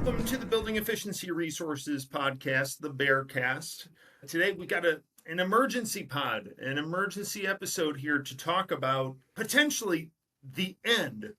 Welcome to the Building Efficiency Resources podcast, the BERcast. Today we got an emergency pod, an emergency episode here to talk about potentially the end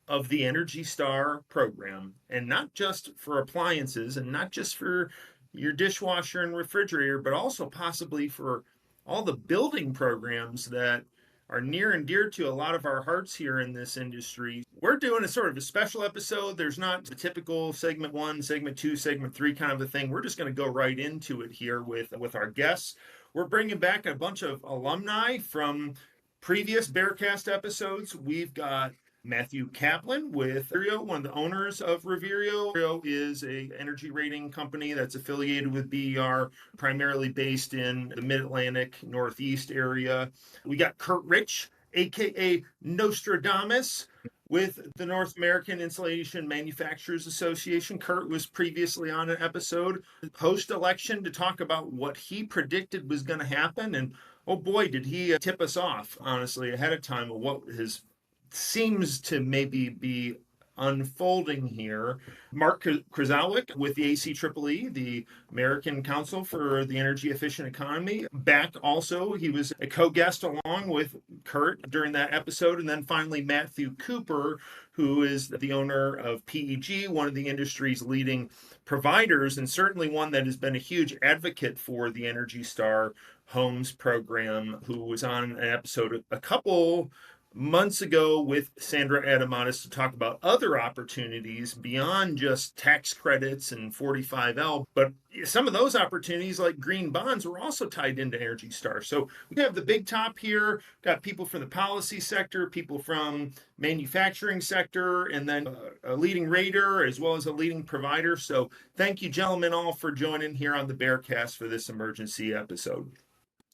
of the Energy Star program, and not just for appliances and not just for your dishwasher and refrigerator, but also possibly for all the building programs that are near and dear to a lot of our hearts here in this industry. We're doing a sort of a special episode. There's not the typical segment 1, segment 2, segment 3 kind of a thing. We're just going to go right into it here with our guests. We're bringing back a bunch of alumni from previous BERcast episodes. We've got Matthew Kaplan with ReVireo, one of the owners of ReVireo. ReVireo is an energy rating company that's affiliated with BER, primarily based in the Mid-Atlantic Northeast area. We got Curt Rich, aka Nostradamus, with the North American Insulation Manufacturers Association. Curt was previously on an episode post-election to talk about what he predicted was going to happen. And oh boy, did he tip us off, honestly, ahead of time of what his seems to maybe be unfolding here. Mark Kresowik with the ACEEE, the American Council for the Energy Efficient Economy, back also. He was a co-guest along with Curt during that episode. And then finally, Matthew Cooper, who is the owner of PEG, one of the industry's leading providers, and certainly one that has been a huge advocate for the Energy Star Homes program, who was on an episode a couple months ago with Sandra Adamatis to talk about other opportunities beyond just tax credits and 45L. But some of those opportunities, like green bonds, were also tied into Energy Star. So we have the big top here, got people from the policy sector, people from manufacturing sector, and then a leading rater as well as a leading provider. So thank you, gentlemen, all for joining here on the BERcast for this emergency episode.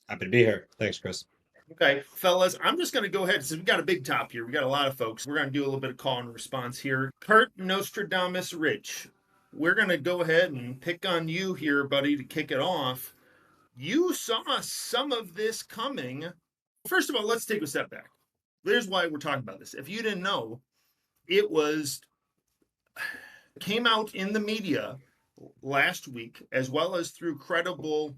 Happy to be here. Thanks, Chris. Okay, fellas, I'm just going to go ahead. So we've got a big top here. We got a lot of folks. We're going to do a little bit of call and response here. Curt Nostradamus Rich, we're going to go ahead and pick on you here, buddy, to kick it off. You saw some of this coming. First of all, let's take a step back. Here's why we're talking about this. If you didn't know, it came out in the media last week, as well as through credible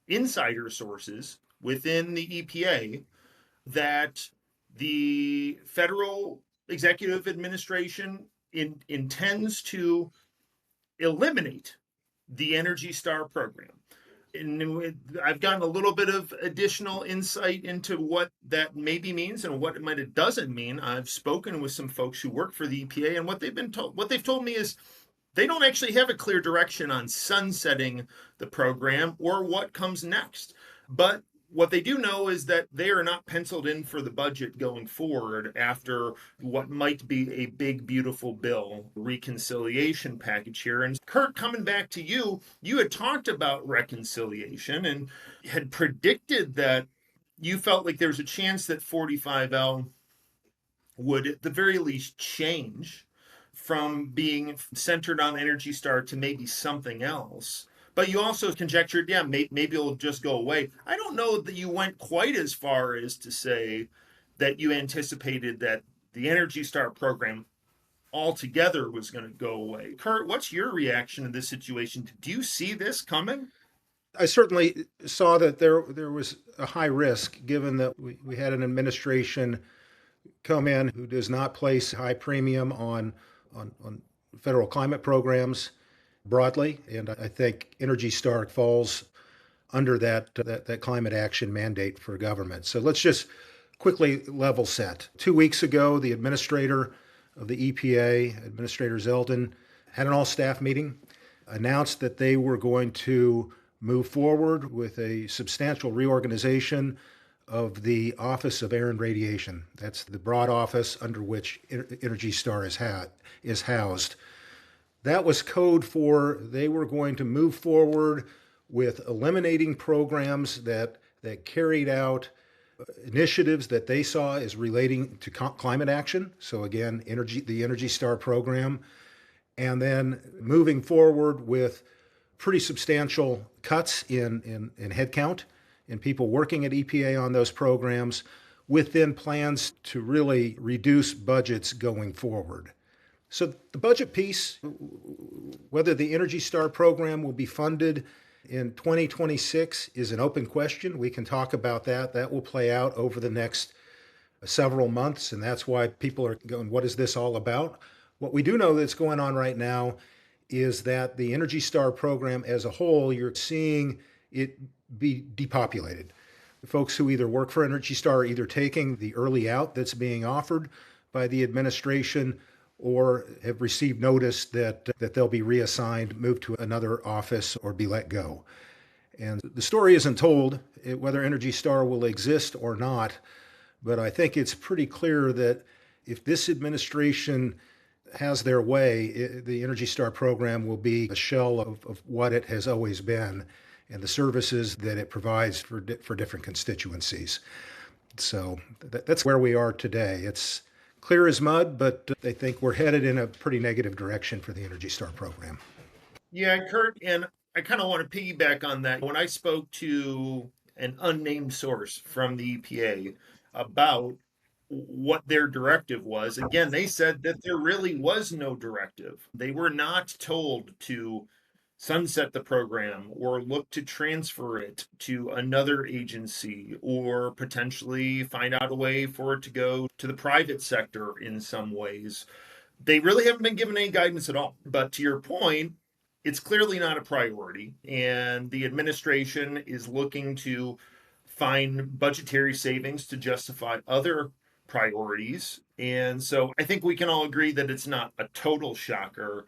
insider sources within the EPA, that the Federal Executive Administration intends to eliminate the Energy Star program. And I've gotten a little bit of additional insight into what that maybe means and what it doesn't mean. I've spoken with some folks who work for the EPA, and what they've told me is they don't actually have a clear direction on sunsetting the program or what comes next. But what they do know is that they are not penciled in for the budget going forward after what might be a big, beautiful bill reconciliation package here. And Curt, coming back to you, you had talked about reconciliation and had predicted that you felt like there's a chance that 45L would at the very least change from being centered on Energy Star to maybe something else. But you also conjectured, maybe it'll just go away. I don't know that you went quite as far as to say that you anticipated that the Energy Star program altogether was going to go away. Curt, what's your reaction to this situation? Do you see this coming? I certainly saw that there was a high risk, given that we had an administration come in who does not place high premium on federal climate programs broadly, and I think Energy Star falls under that climate action mandate for government. So let's just quickly level set. 2 weeks ago, the administrator of the EPA, Administrator Zeldin, had an all-staff meeting, announced that they were going to move forward with a substantial reorganization of the Office of Air and Radiation. That's the broad office under which Energy Star is housed. That was code for they were going to move forward with eliminating programs that carried out initiatives that they saw as relating to climate action. So again, the Energy Star program, and then moving forward with pretty substantial cuts in headcount and people working at EPA on those programs, with then plans to really reduce budgets going forward. So the budget piece Whether the Energy Star program will be funded in 2026 is an open question. We can talk about that. That will play out over the next several months, and that's why people are going, what is this all about? What we do know that's going on right now is that the Energy Star program as a whole, you're seeing it be depopulated. The folks who either work for Energy Star are either taking the early out that's being offered by the administration or have received notice that they'll be reassigned, moved to another office, or be let go. And the story isn't told whether Energy Star will exist or not, but I think it's pretty clear that if this administration has their way, the Energy Star program will be a shell of what it has always been and the services that it provides for different constituencies. So that's where we are today. It's clear as mud, but I think we're headed in a pretty negative direction for the Energy Star program. Yeah, Curt, and I kind of want to piggyback on that. When I spoke to an unnamed source from the EPA about what their directive was, again, they said that there really was no directive. They were not told to sunset the program or look to transfer it to another agency or potentially find out a way for it to go to the private sector in some ways. They really haven't been given any guidance at all. But to your point, it's clearly not a priority, and the administration is looking to find budgetary savings to justify other priorities. And so I think we can all agree that it's not a total shocker,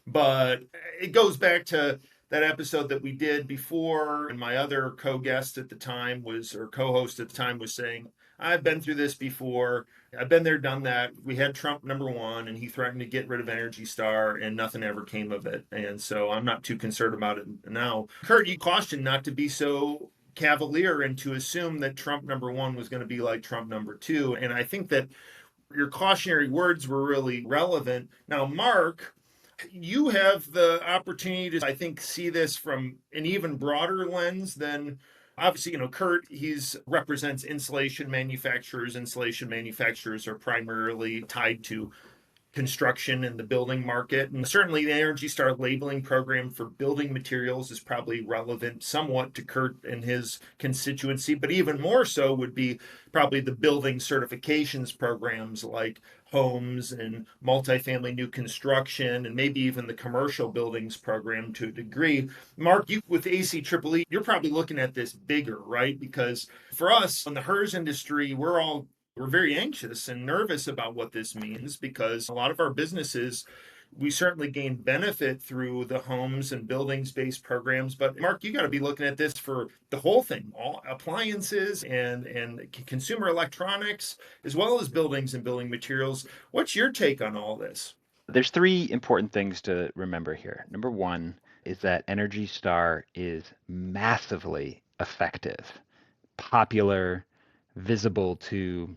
but it goes back to that episode that we did before, and my other co-guest at the time was, or co-host at the time was saying, I've been through this before. I've been there, done that. We had Trump #1, and he threatened to get rid of Energy Star, and nothing ever came of it. And so I'm not too concerned about it now. Curt, you cautioned not to be so cavalier and to assume that Trump #1 was going to be like Trump #2. And I think that your cautionary words were really relevant. Now, Mark, you have the opportunity to, I think, see this from an even broader lens than obviously, Curt, he's represents insulation manufacturers. Insulation manufacturers are primarily tied to construction and the building market. And certainly the Energy Star labeling program for building materials is probably relevant somewhat to Curt and his constituency, but even more so would be probably the building certifications programs like homes and multifamily new construction, and maybe even the commercial buildings program to a degree. Mark, you with ACEEE, you're probably looking at this bigger, right? Because for us in the HERS industry, we're very anxious and nervous about what this means, because a lot of our businesses, we certainly gain benefit through the homes and buildings-based programs. But Mark, you got to be looking at this for the whole thing, all appliances and consumer electronics, as well as buildings and building materials. What's your take on all this? There's three important things to remember here. Number one is that Energy Star is massively effective, popular, visible to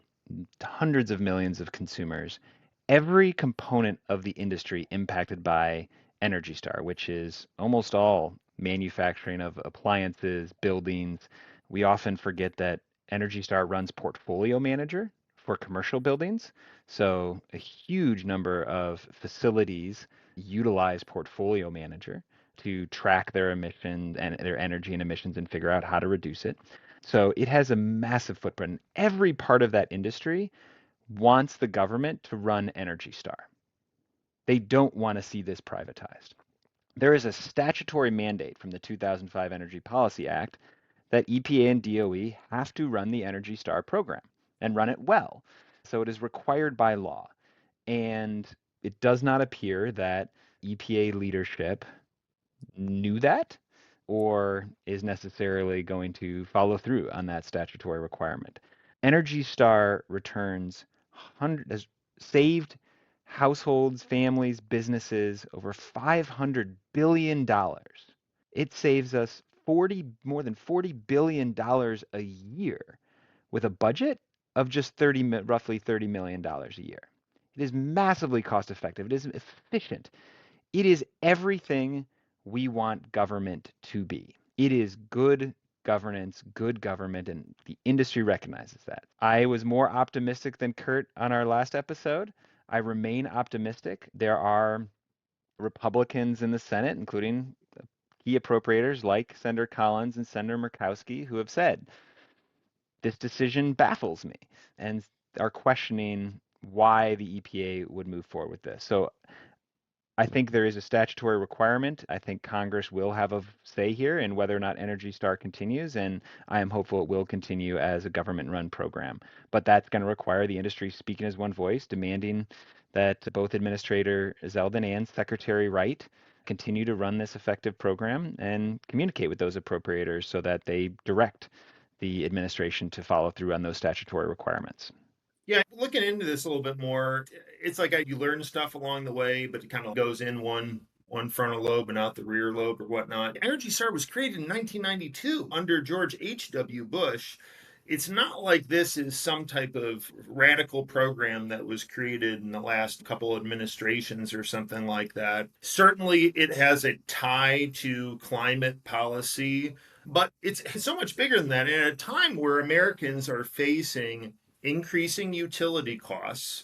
hundreds of millions of consumers. Every component of the industry impacted by Energy Star, which is almost all manufacturing of appliances, buildings. We often forget that Energy Star runs portfolio manager for commercial buildings. So a huge number of facilities utilize portfolio manager to track their emissions and their energy and emissions and figure out how to reduce it. So it has a massive footprint. Every part of that industry wants the government to run Energy Star. They don't want to see this privatized. There is a statutory mandate from the 2005 Energy Policy Act that EPA and DOE have to run the Energy Star program and run it well. So it is required by law. And it does not appear that EPA leadership knew that or is necessarily going to follow through on that statutory requirement. Energy Star returns has saved households, families, businesses over $500 billion. It saves us more than $40 billion a year with a budget of just roughly $30 million a year. It is massively cost effective. It is efficient. It is everything we want government to be. It is good governance, good government, and the industry recognizes that. I was more optimistic than Curt on our last episode. I remain optimistic. There are Republicans in the Senate, including key appropriators like Senator Collins and Senator Murkowski, who have said, this decision baffles me, and are questioning why the EPA would move forward with this. So I think there is a statutory requirement. I think Congress will have a say here in whether or not Energy Star continues, and I am hopeful it will continue as a government-run program. But that's going to require the industry speaking as one voice, demanding that both Administrator Zeldin and Secretary Wright continue to run this effective program and communicate with those appropriators so that they direct the administration to follow through on those statutory requirements. Yeah, looking into this a little bit more, it's like you learn stuff along the way, but it kind of goes in one frontal lobe and out the rear lobe or whatnot. Energy Star was created in 1992 under George H.W. Bush. It's not like this is some type of radical program that was created in the last couple administrations or something like that. Certainly, it has a tie to climate policy, but it's so much bigger than that. And at a time where Americans are facing increasing utility costs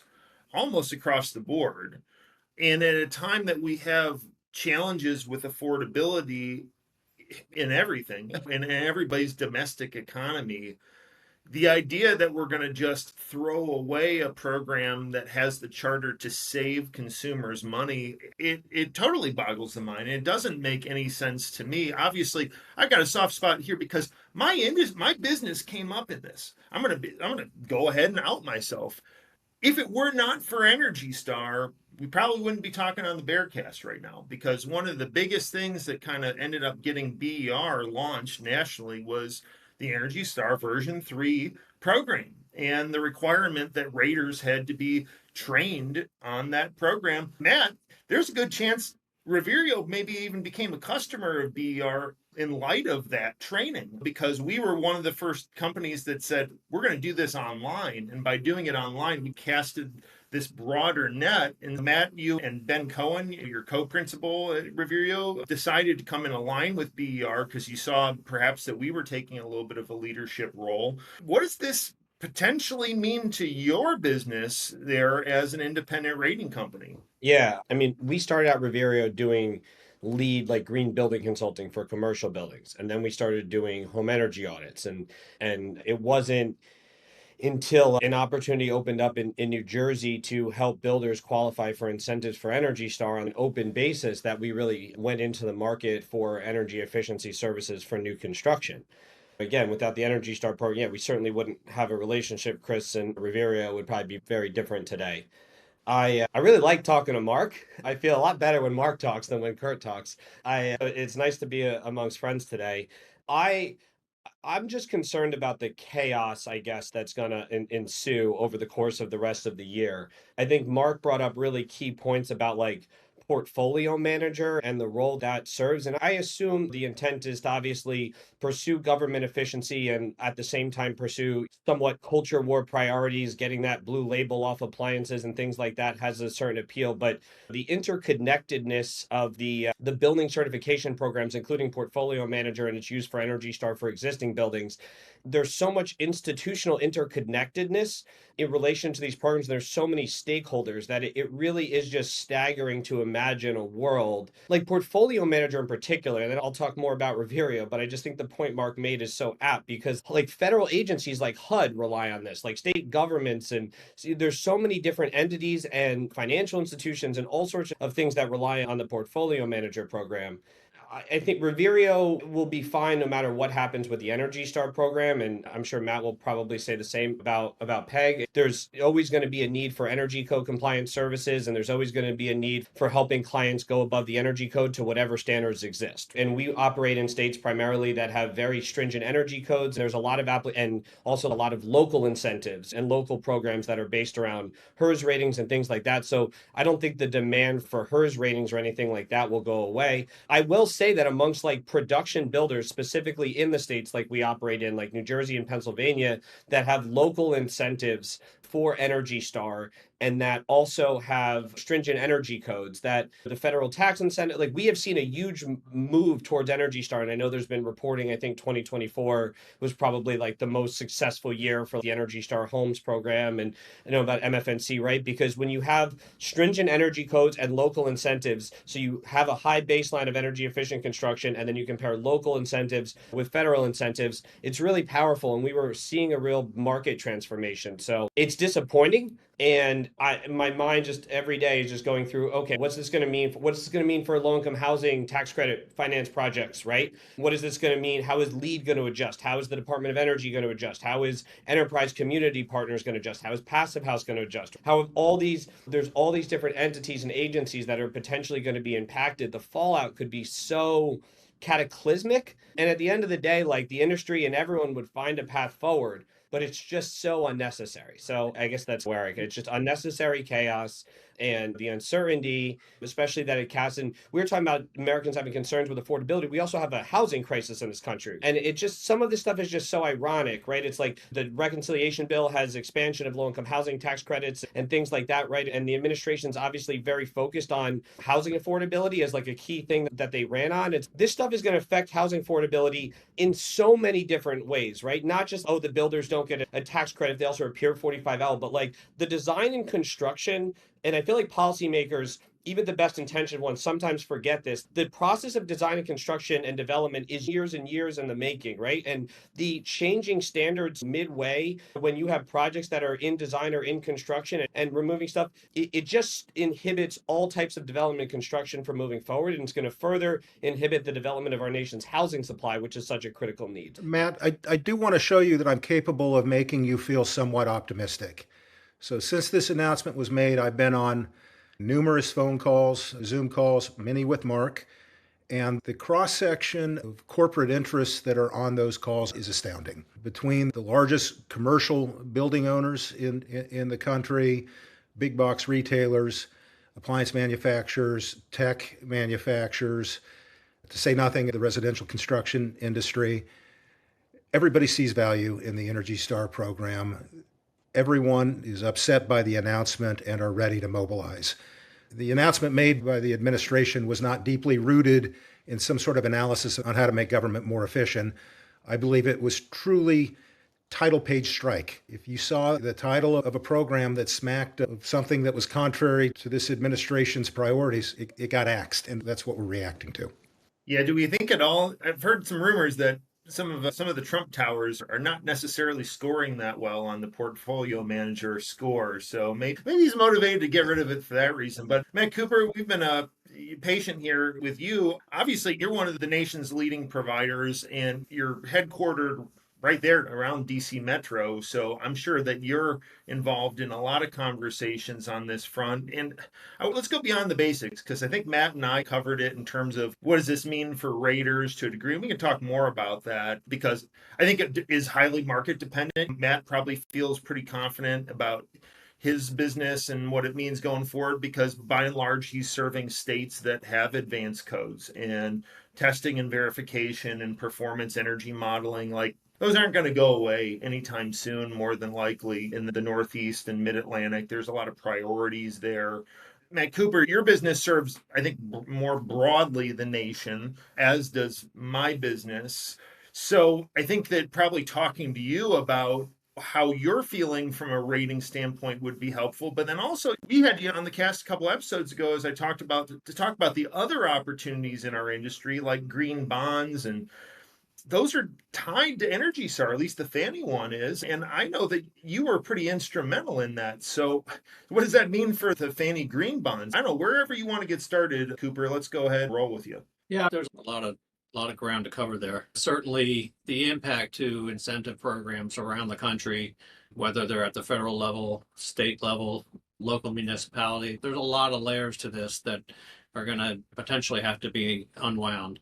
almost across the board, and at a time that we have challenges with affordability in everything, in everybody's domestic economy, the idea that we're going to just throw away a program that has the charter to save consumers money, it totally boggles the mind. And it doesn't make any sense to me. Obviously, I've got a soft spot here because my business came up in this. I'm gonna go ahead and out myself. If it were not for Energy Star, we probably wouldn't be talking on the BERcast right now, because one of the biggest things that kind of ended up getting BER launched nationally was the Energy Star version 3 program and the requirement that raters had to be trained on that program. Matt, there's a good chance ReVireo maybe even became a customer of BER in light of that training, because we were one of the first companies that said, we're going to do this online. And by doing it online, we casted this broader net. And Matt, you and Ben Cohen, your co-principal at ReVireo, decided to come in a line with BER because you saw perhaps that we were taking a little bit of a leadership role. What does this potentially mean to your business there as an independent rating company? Yeah, I mean, we started out ReVireo doing lead like green building consulting for commercial buildings, and then we started doing home energy audits, and it wasn't until an opportunity opened up in New Jersey to help builders qualify for incentives for Energy Star on an open basis that we really went into the market for energy efficiency services for new construction. Again, without the Energy Star program, yeah, we certainly wouldn't have a relationship. Chris and ReVireo would probably be very different today. I really like talking to Mark. I feel a lot better when Mark talks than when Curt talks. It's nice to be amongst friends today. I'm just concerned about the chaos, I guess, that's going to ensue over the course of the rest of the year. I think Mark brought up really key points about like portfolio manager and the role that serves. And I assume the intent is to obviously pursue government efficiency and at the same time pursue somewhat culture war priorities. Getting that blue label off appliances and things like that has a certain appeal. But the interconnectedness of the building certification programs, including portfolio manager and its use for Energy Star for existing buildings, there's so much institutional interconnectedness in relation to these programs. There's so many stakeholders that it really is just staggering to imagine a world like portfolio manager in particular. And then I'll talk more about ReVireo, but I just think the point Mark made is so apt, because like federal agencies like HUD rely on this, like state governments, and there's so many different entities and financial institutions and all sorts of things that rely on the portfolio manager program. I think ReVireo will be fine no matter what happens with the Energy Star program, and I'm sure Matt will probably say the same about PEG. There's always going to be a need for energy code compliance services, and there's always going to be a need for helping clients go above the energy code to whatever standards exist. And we operate in states primarily that have very stringent energy codes. There's a lot of and also a lot of local incentives and local programs that are based around HERS ratings and things like that. So I don't think the demand for HERS ratings or anything like that will go away. I will say that amongst like production builders, specifically in the states like we operate in, like New Jersey and Pennsylvania, that have local incentives for Energy Star and that also have stringent energy codes, that the federal tax incentive, like we have seen a huge move towards Energy Star. And I know there's been reporting, I think 2024 was probably like the most successful year for the Energy Star Homes program. And I know about MFNC, right? Because when you have stringent energy codes and local incentives, so you have a high baseline of energy efficient construction, and then you compare local incentives with federal incentives, it's really powerful. And we were seeing a real market transformation. So it's disappointing. And my mind just every day is just going through, okay, what's this going to mean? What's this going to mean for low-income housing tax credit finance projects, right? What is this going to mean? How is LEED going to adjust? How is the Department of Energy going to adjust? How is Enterprise Community Partners going to adjust? How is Passive House going to adjust? How have there's all these different entities and agencies that are potentially going to be impacted. The fallout could be so cataclysmic. And at the end of the day, like the industry and everyone would find a path forward, but it's just so unnecessary. So I guess that's where it's just unnecessary chaos and the uncertainty, especially that it casts. And we were talking about Americans having concerns with affordability. We also have a housing crisis in this country. And it just, some of this stuff is just so ironic, right? It's like the reconciliation bill has expansion of low-income housing tax credits and things like that, right? And the administration's obviously very focused on housing affordability as like a key thing that they ran on. This stuff is going to affect housing affordability in so many different ways, right? Not just, oh, the builders don't get a tax credit, they also appear 45L, but like the design and construction. And I feel like policymakers, even the best intentioned ones, sometimes forget this. The process of design and construction and development is years and years in the making, right? And the changing standards midway, when you have projects that are in design or in construction and removing stuff, it just inhibits all types of development and construction from moving forward. And it's going to further inhibit the development of our nation's housing supply, which is such a critical need. Matt, I do want to show you that I'm capable of making you feel somewhat optimistic. So since this announcement was made, I've been on numerous phone calls, Zoom calls, many with Mark, and the cross-section of corporate interests that are on those calls is astounding. Between the largest commercial building owners in the country, big box retailers, appliance manufacturers, tech manufacturers, to say nothing of the residential construction industry, everybody sees value in the Energy Star program. Everyone is upset by the announcement and are ready to mobilize. The announcement made by the administration was not deeply rooted in some sort of analysis on how to make government more efficient. I believe it was truly title page strike. If you saw the title of a program that smacked of something that was contrary to this administration's priorities, it got axed, and that's what we're reacting to. Yeah, do we think at all? I've heard some rumors that some of the Trump towers are not necessarily scoring that well on the portfolio manager score. So maybe he's motivated to get rid of it for that reason. But Matt Cooper, we've been patient here with you. Obviously, you're one of the nation's leading providers, and you're headquartered right there around DC Metro. So I'm sure that you're involved in a lot of conversations on this front. And let's go beyond the basics, because I think Matt and I covered it in terms of what does this mean for raters to a degree. And we can talk more about that because I think it is highly market dependent. Matt probably feels pretty confident about his business and what it means going forward, because by and large, he's serving states that have advanced codes and testing and verification and performance energy modeling. Like, those aren't going to go away anytime soon, more than likely in the Northeast and Mid-Atlantic. There's a lot of priorities there. Matt Cooper, your business serves, I think, more broadly the nation, as does my business. So I think that probably talking to you about how you're feeling from a rating standpoint would be helpful. But then also, we had you on the cast a couple episodes ago, as I talked about, to talk about the other opportunities in our industry, like green bonds, and those are tied to Energy Star, at least the Fannie one is. And I know that you were pretty instrumental in that. So what does that mean for the Fannie green bonds? I don't know, wherever you want to get started, Cooper, let's go ahead and roll with you. Yeah, there's a lot of ground to cover there. Certainly the impact to incentive programs around the country, whether they're at the federal level, state level, local municipality, there's a lot of layers to this that are going to potentially have to be unwound.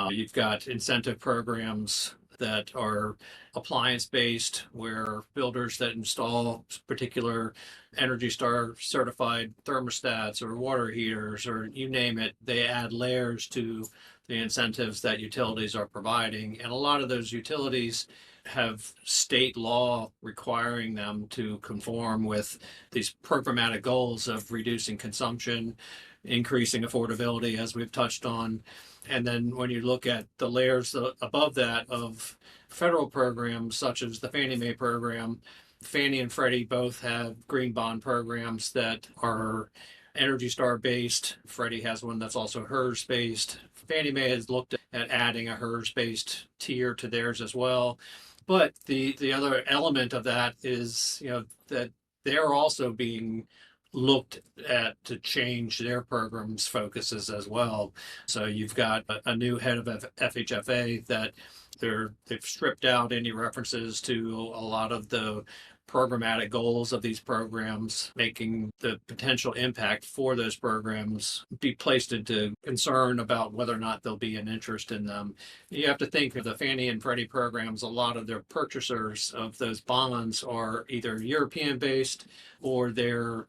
You've got incentive programs that are appliance-based, where builders that install particular Energy Star certified thermostats or water heaters, or you name it, they add layers to the incentives that utilities are providing. And a lot of those utilities have state law requiring them to conform with these programmatic goals of reducing consumption, increasing affordability, as we've touched on. And then when you look at the layers above that of federal programs, such as the Fannie Mae program, Fannie and Freddie both have green bond programs that are Energy Star based. Freddie has one that's also HERS based. Fannie Mae has looked at adding a HERS based tier to theirs as well. But the other element of that is, that they're also being looked at to change their program's focuses as well. So you've got a new head of FHFA that they've stripped out any references to a lot of the programmatic goals of these programs, making the potential impact for those programs be placed into concern about whether or not there'll be an interest in them. You have to think of the Fannie and Freddie programs, a lot of their purchasers of those bonds are either European based or they're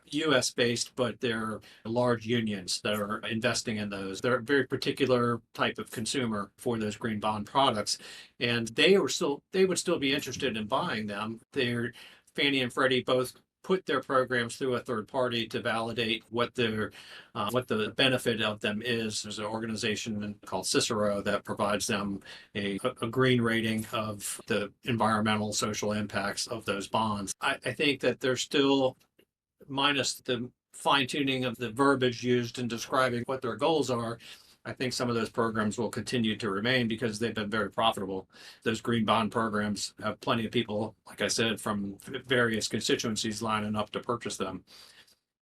US based, but they're large unions that are investing in those. They're a very particular type of consumer for those green bond products. And they would still be interested in buying them. Fannie and Freddie both put their programs through a third party to validate what the benefit of them is. There's an organization called Cicero that provides them a green rating of the environmental social impacts of those bonds. I think that they're still, minus the fine tuning of the verbiage used in describing what their goals are, I think some of those programs will continue to remain because they've been very profitable. Those green bond programs have plenty of people, like I said, from various constituencies lining up to purchase them.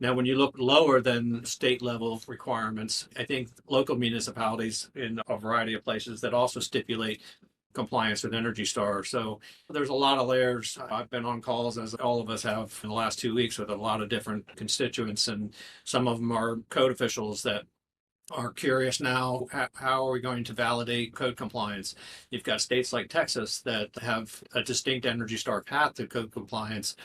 Now, when you look lower than state level requirements, I think local municipalities in a variety of places that also stipulate compliance with Energy Star. So there's a lot of layers. I've been on calls, as all of us have in the last 2 weeks, with a lot of different constituents, and some of them are code officials that are curious now, how are we going to validate code compliance? You've got states like Texas that have a distinct Energy Star path to code compliance.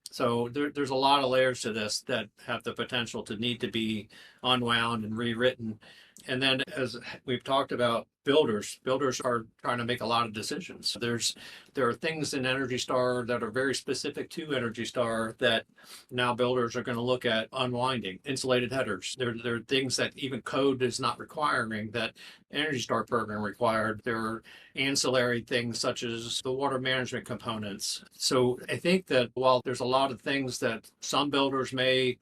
So there's a lot of layers to this that have the potential to need to be unwound and rewritten. And then, as we've talked about, builders are trying to make a lot of decisions. There are things in Energy Star that are very specific to Energy Star that now builders are going to look at unwinding. Insulated headers. There are things that even code is not requiring that Energy Star program required. There are ancillary things such as the water management components. So I think that while there's a lot of things that some builders may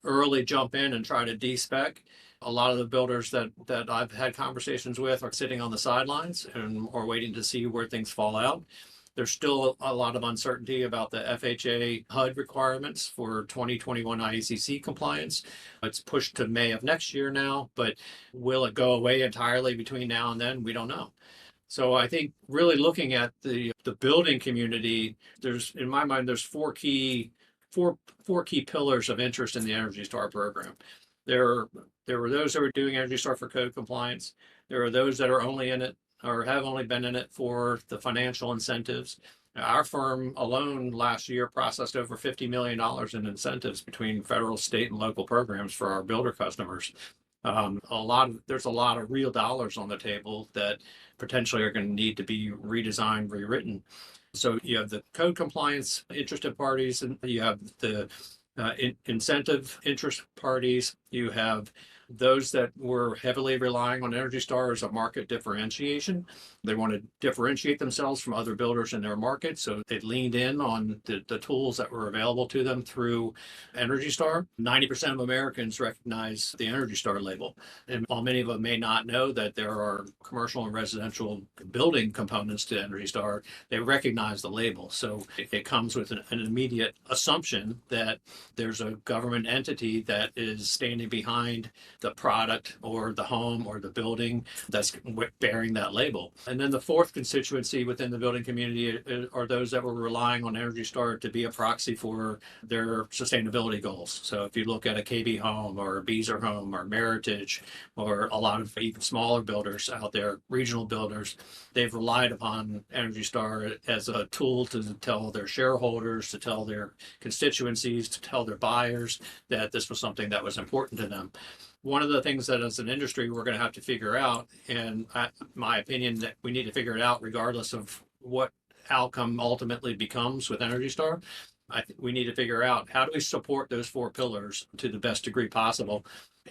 early jump in and try to de-spec, a lot of the builders that I've had conversations with are sitting on the sidelines and are waiting to see where things fall out. There's still a lot of uncertainty about the FHA HUD requirements for 2021 IACC compliance. It's pushed to May of next year now, but will it go away entirely between now and then? We don't know. So I think really looking at the building community, in my mind, there's four key pillars of interest in the Energy Star program. There were those that were doing Energy Star for code compliance. There are those that are only in it or have only been in it for the financial incentives. Our firm alone last year processed over $50 million in incentives between federal, state, and local programs for our builder customers. There's a lot of real dollars on the table that potentially are going to need to be redesigned, rewritten. So you have the code compliance interested parties, and you have the incentive interest parties. You have those that were heavily relying on Energy Star as a market differentiation. They want to differentiate themselves from other builders in their market, so they leaned in on the tools that were available to them through Energy Star. 90% of Americans recognize the Energy Star label, and while many of them may not know that there are commercial and residential building components to Energy Star, they recognize the label. So it comes with an immediate assumption that there's a government entity that is standing behind the product or the home or the building that's bearing that label. And then the fourth constituency within the building community are those that were relying on Energy Star to be a proxy for their sustainability goals. So if you look at a KB Home or a Beazer Home or Meritage or a lot of even smaller builders out there, regional builders, they've relied upon Energy Star as a tool to tell their shareholders, to tell their constituencies, to tell their buyers that this was something that was important to them. One of the things that as an industry we're going to have to figure out, and my opinion that we need to figure it out regardless of what outcome ultimately becomes with Energy Star. I think we need to figure out how do we support those four pillars to the best degree possible.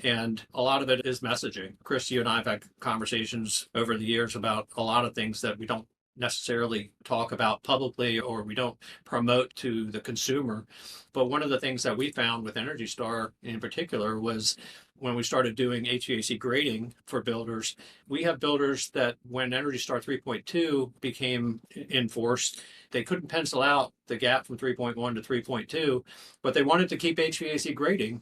And a lot of it is messaging. Chris, you and I have had conversations over the years about a lot of things that we don't necessarily talk about publicly or we don't promote to the consumer. But one of the things that we found with Energy Star in particular was when we started doing HVAC grading for builders, we have builders that when Energy Star 3.2 became enforced, they couldn't pencil out the gap from 3.1 to 3.2, but they wanted to keep HVAC grading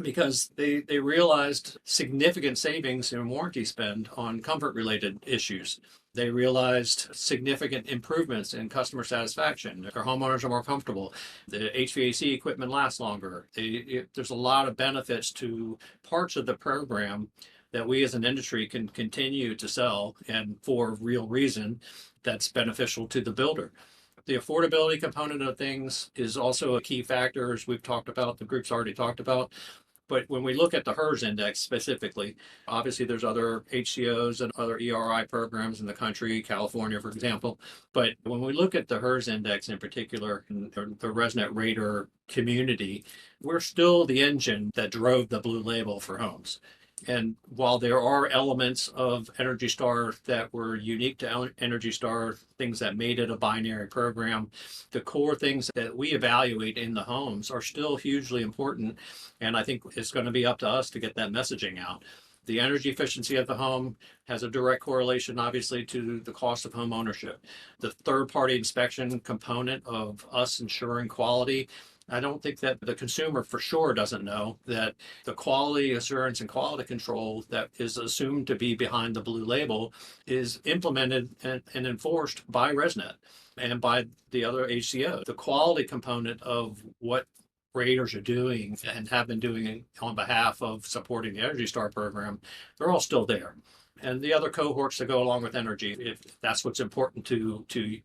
because they realized significant savings in warranty spend on comfort related issues. They realized significant improvements in customer satisfaction. Their homeowners are more comfortable. The HVAC equipment lasts longer. There's a lot of benefits to parts of the program that we as an industry can continue to sell and for real reason that's beneficial to the builder. The affordability component of things is also a key factor, as we've talked about, the group's already talked about. But when we look at the HERS index specifically, obviously there's other HCOs and other ERI programs in the country, California, for example. But when we look at the HERS index in particular, in the ResNet Rater community, we're still the engine that drove the blue label for homes. And while there are elements of Energy Star that were unique to Energy Star, things that made it a binary program, the core things that we evaluate in the homes are still hugely important. And I think it's going to be up to us to get that messaging out. The energy efficiency of the home has a direct correlation, obviously, to the cost of home ownership. The third-party inspection component of us ensuring quality, I don't think that the consumer for sure doesn't know that the quality assurance and quality control that is assumed to be behind the blue label is implemented and enforced by ResNet and by the other HCO. The quality component of what raters are doing and have been doing on behalf of supporting the Energy Star program, they're all still there. And the other cohorts that go along with energy, if that's what's important to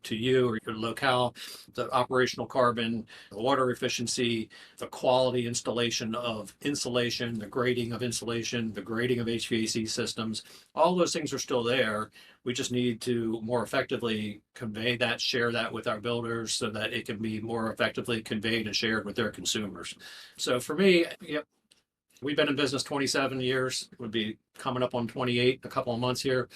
you or your locale, the operational carbon, the water efficiency, the quality installation of insulation, the grading of insulation, the grading of HVAC systems, all those things are still there. We just need to more effectively convey that, share that with our builders so that it can be more effectively conveyed and shared with their consumers. So for me, yep. We've been in business 27 years. We'll be coming up on 28 in a couple of months here.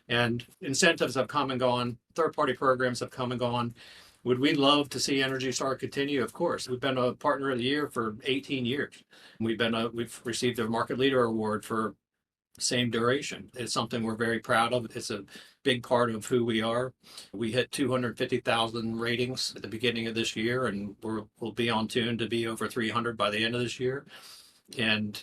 And incentives have come and gone. Third-party programs have come and gone. Would we love to see Energy Star continue? Of course. We've been a partner of the year for 18 years. We've received a market leader award for same duration. It's something we're very proud of. It's a big part of who we are. We hit 250,000 ratings at the beginning of this year, and we'll be on tune to be over 300 by the end of this year. And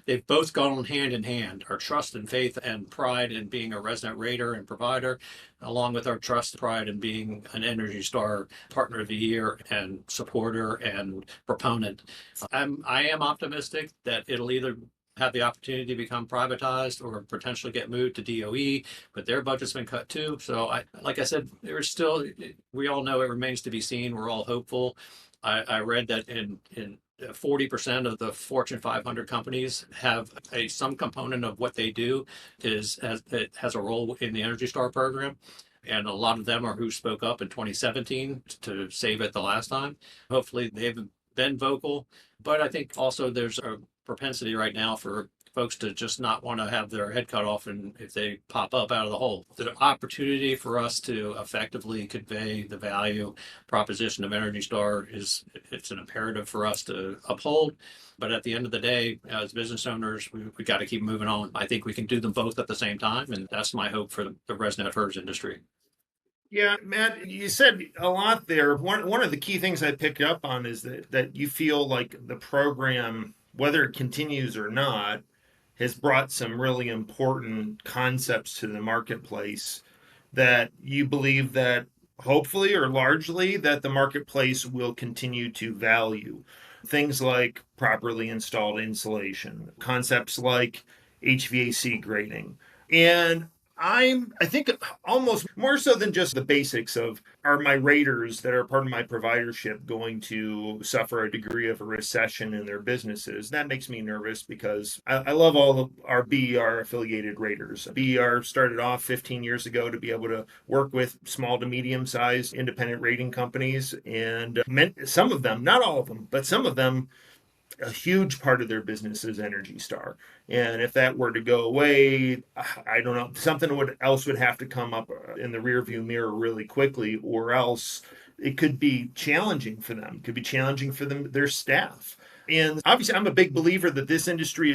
they've both gone hand in hand, our trust and faith and pride in being a ResNet rater and provider, along with our trust, pride in being an Energy Star partner of the year and supporter and proponent. I am optimistic that it'll either have the opportunity to become privatized or potentially get moved to DOE, but their budget's been cut too. So like I said, we all know it remains to be seen. We're all hopeful. I read that in 40% of the Fortune 500 companies have some component of what they do it has a role in the Energy Star program. And a lot of them are who spoke up in 2017 to save it the last time. Hopefully they've been vocal, but I think also there's a propensity right now for folks to just not want to have their head cut off and if they pop up out of the hole. The opportunity for us to effectively convey the value proposition of Energy Star it's an imperative for us to uphold. But at the end of the day, as business owners, we got to keep moving on. I think we can do them both at the same time, and that's my hope for the ResNet HERS industry. Yeah, Matt, you said a lot there. One of the key things I picked up on is that you feel like the program, whether it continues or not, has brought some really important concepts to the marketplace that you believe that hopefully or largely that the marketplace will continue to value. Things like properly installed insulation, concepts like HVAC grading. And I think almost more so than just the basics of, are my raters that are part of my providership going to suffer a degree of a recession in their businesses? That makes me nervous because I love all of our BER affiliated raters. BER started off 15 years ago to be able to work with small to medium sized independent rating companies, and some of them, not all of them, but some of them, a huge part of their business is Energy Star. And if that were to go away, I don't know, else would have to come up in the rearview mirror really quickly, or else it could be challenging for them. It could be challenging for them, their staff. And obviously, I'm a big believer that this industry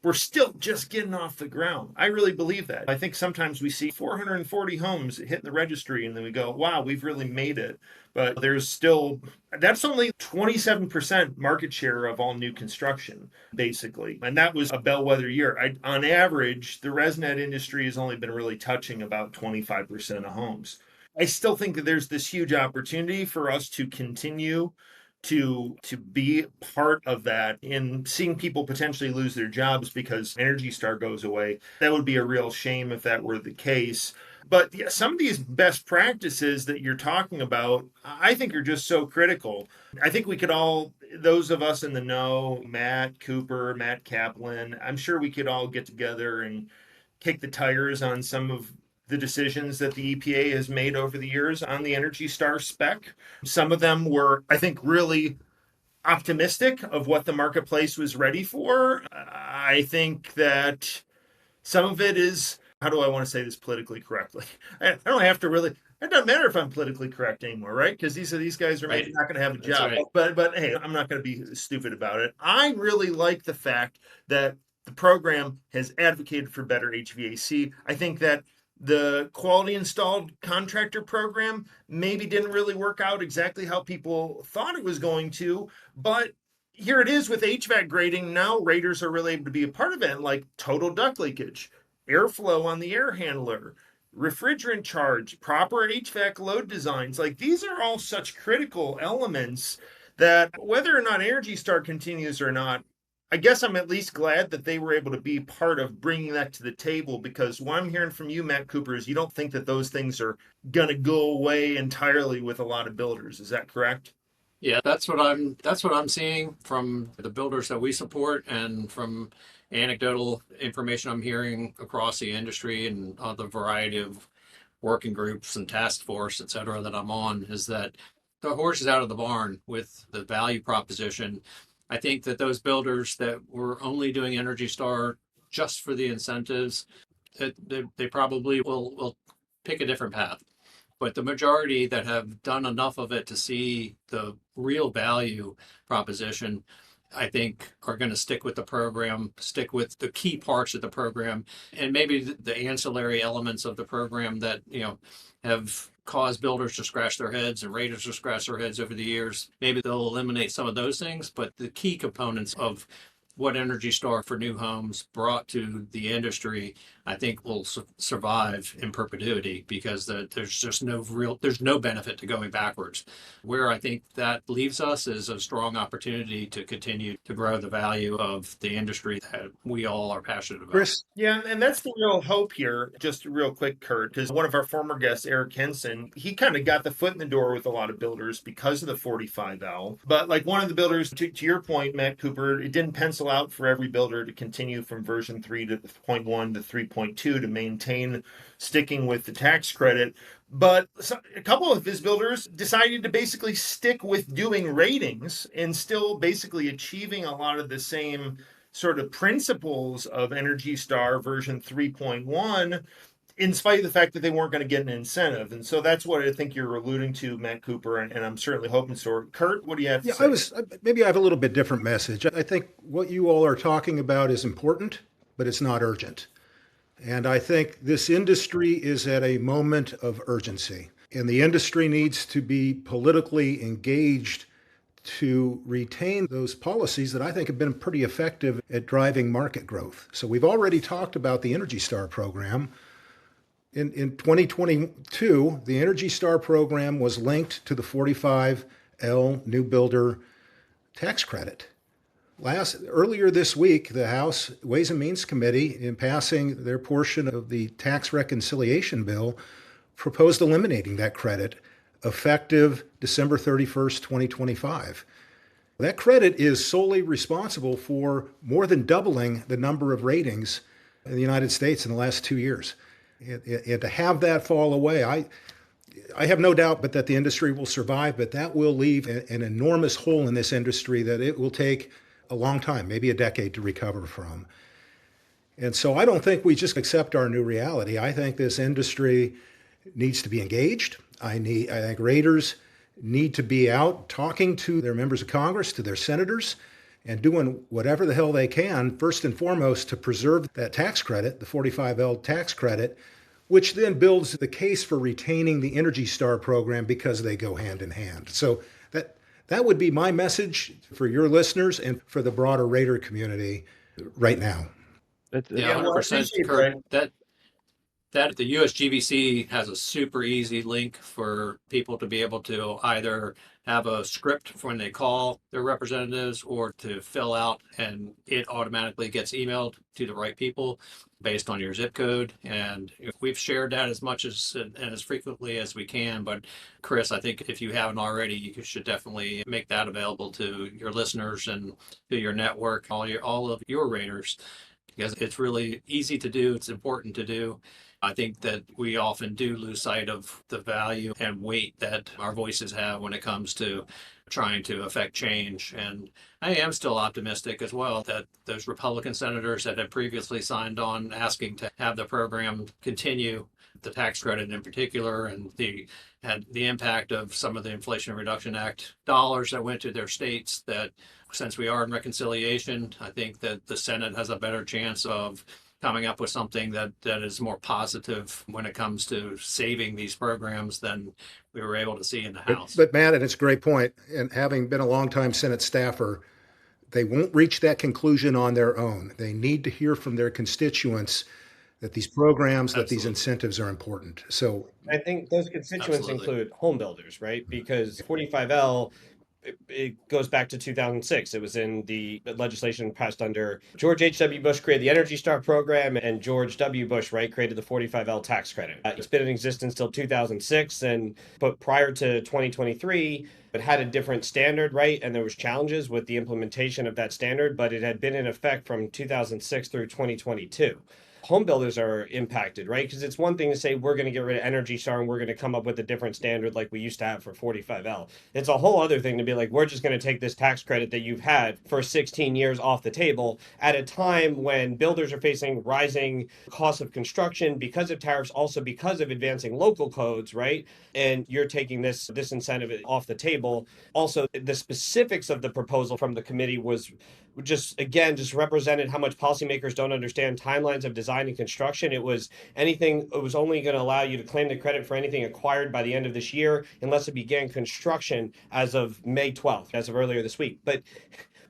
we're still just getting off the ground. I really believe that. I think sometimes we see 440 homes hitting the registry and then we go, wow, we've really made it. But that's only 27% market share of all new construction, basically. And that was a bellwether year. On average, the ResNet industry has only been really touching about 25% of homes. I still think that there's this huge opportunity for us to continue to be part of that, in seeing people potentially lose their jobs because Energy Star goes away. That would be a real shame if that were the case. But yeah, some of these best practices that you're talking about, I think are just so critical. I think we could all, those of us in the know, Matt Cooper, Matt Kaplan, I'm sure we could all get together and kick the tires on some of the decisions that the EPA has made over the years on the Energy Star spec. Some of them were, I think, really optimistic of what the marketplace was ready for. I think that some of it is, how do I want to say this politically correctly? I don't have to really, it doesn't matter if I'm politically correct anymore, right? Because these guys are maybe not going to have a job. Right. But hey, I'm not going to be stupid about it. I really like the fact that the program has advocated for better HVAC. I think that the quality installed contractor program maybe didn't really work out exactly how people thought it was going to, but here it is with HVAC grading. Now raters are really able to be a part of it, like total duct leakage, airflow on the air handler, refrigerant charge, proper HVAC load designs. Like, these are all such critical elements that whether or not Energy Star continues or not, I guess I'm at least glad that they were able to be part of bringing that to the table, because what I'm hearing from you, Matt Cooper, is you don't think that those things are going to go away entirely with a lot of builders. Is that correct? Yeah, that's what I'm seeing from the builders that we support, and from anecdotal information I'm hearing across the industry and the variety of working groups and task force, et cetera, that I'm on, is that the horse is out of the barn with the value proposition. I think that those builders that were only doing Energy Star just for the incentives, they probably will pick a different path. But the majority that have done enough of it to see the real value proposition, I think, are going to stick with the program, stick with the key parts of the program, and maybe the ancillary elements of the program that, have caused builders to scratch their heads and raters to scratch their heads over the years. Maybe they'll eliminate some of those things, but the key components of what Energy Star for new homes brought to the industry, I think, will survive in perpetuity, because there's no benefit to going backwards. Where I think that leaves us is a strong opportunity to continue to grow the value of the industry that we all are passionate about. Chris? Yeah, and that's the real hope here. Just real quick, Curt, because one of our former guests, Eric Henson, he kind of got the foot in the door with a lot of builders because of the 45L. But like one of the builders, to your point, Matt Cooper, it didn't pencil out for every builder to continue from version 3 to 0.1 to 3.2 to maintain sticking with the tax credit. But a couple of his builders decided to basically stick with doing ratings and still basically achieving a lot of the same sort of principles of Energy Star version 3.1, in spite of the fact that they weren't going to get an incentive. And so that's what I think you're alluding to, Matt Cooper, and I'm certainly hoping so. Curt, what do you have to say? Maybe I have a little bit different message. I think what you all are talking about is important, but it's not urgent. And I think this industry is at a moment of urgency, and the industry needs to be politically engaged to retain those policies that I think have been pretty effective at driving market growth. So we've already talked about the Energy Star program. In 2022, the Energy Star program was linked to the 45L new builder tax credit. Earlier this week, the House Ways and Means Committee, in passing their portion of the tax reconciliation bill, proposed eliminating that credit effective December 31st, 2025. That credit is solely responsible for more than doubling the number of ratings in the United States in the last 2 years. And to have that fall away, I have no doubt but that the industry will survive, but that will leave an enormous hole in this industry that it will take a long time, maybe a decade, to recover from. And so I don't think we just accept our new reality. I think this industry needs to be engaged. I think raters need to be out talking to their members of Congress, to their senators, and doing whatever the hell they can, first and foremost, to preserve that tax credit, the 45L tax credit, which then builds the case for retaining the Energy Star program because they go hand in hand. So that would be my message for your listeners and for the broader rater community right now. Yeah, 100%. Curt, that the USGBC has a super easy link for people to be able to either have a script for when they call their representatives or to fill out, and it automatically gets emailed to the right people based on your zip code. And we've shared that as much as and as frequently as we can. But Chris, I think if you haven't already, you should definitely make that available to your listeners and to your network, all of your raters, because it's really easy to do. It's important to do. I think that we often do lose sight of the value and weight that our voices have when it comes to trying to affect change. And I am still optimistic as well that those Republican senators that had previously signed on asking to have the program continue, the tax credit in particular, and the impact of some of the Inflation Reduction Act dollars that went to their states, that since we are in reconciliation, I think that the Senate has a better chance of coming up with something that is more positive when it comes to saving these programs than we were able to see in the House. But Matt, and it's a great point, and having been a longtime Senate staffer, they won't reach that conclusion on their own. They need to hear from their constituents that these programs, that these incentives are important. So I think those constituents include home builders, right? Because 45L, it goes back to 2006. It was in the legislation passed under George H.W. Bush, created the Energy Star program, and George W. Bush, right, created the 45L tax credit. It's been in existence till 2006, but prior to 2023, it had a different standard, right? And there was challenges with the implementation of that standard, but it had been in effect from 2006 through 2022. Home builders are impacted, right? Because it's one thing to say we're going to get rid of Energy Star and we're going to come up with a different standard like we used to have for 45L. It's a whole other thing to be like, we're just going to take this tax credit that you've had for 16 years off the table at a time when builders are facing rising costs of construction because of tariffs, also because of advancing local codes, right? And you're taking this incentive off the table. Also, the specifics of the proposal from the committee was just represented how much policymakers don't understand timelines of design and construction. It was only going to allow you to claim the credit for anything acquired by the end of this year unless it began construction as of May 12th, as of earlier this week. But